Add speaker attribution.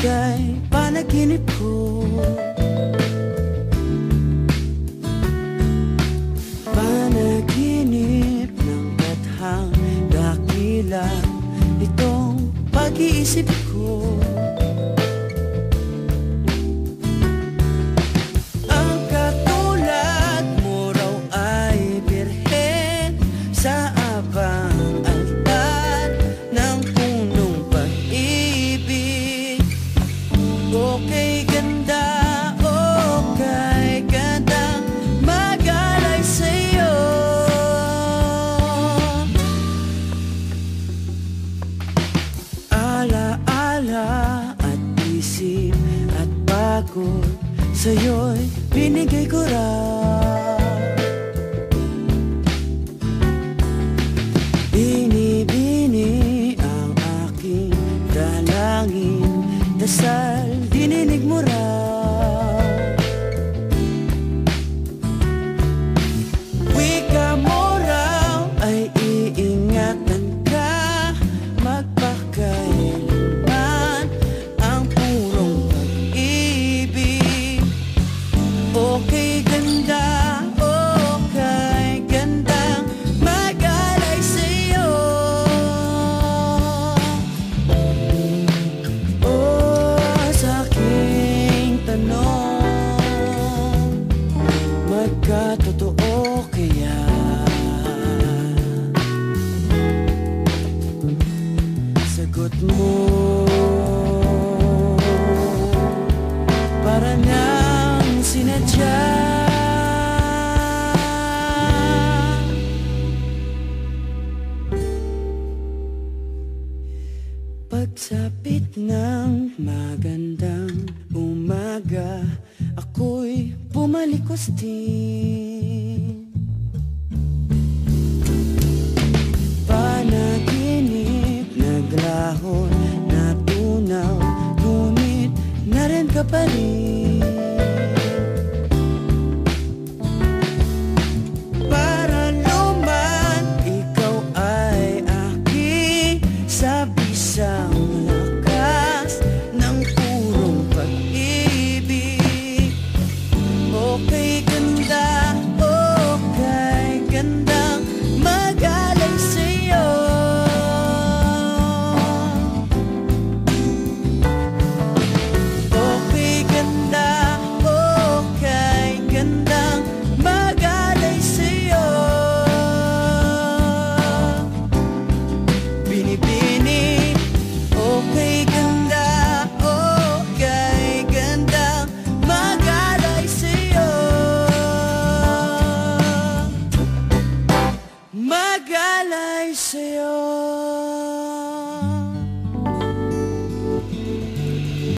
Speaker 1: ika'y panaginip ko. Panaginip ng bathang dakila, itong pag-iisip ko. Ang katulad mo raw ay birhen sa abang altar ng punong pag-ibig. Okay ganda, okay ganda, magalay sa'yo. Ala-ala at isip at pagod, sa'yo'y binigay ko raw. Bini-bini ang aking dalangin, dasal dininig mo raw. Wika mo raw ay iingatan ka, magpakailanman ang purong pag-ibig. Okay ganda, okay ganda, magalay sa'yo. Oh, sa aking tanong, magkatotoo kaya? Sagot mo para nang sinadya. Pagsapit ng magandang umaga, ako'y bumalikos din. Panaginip, naglahon, natunaw, ngunit nariyan ka pa rin.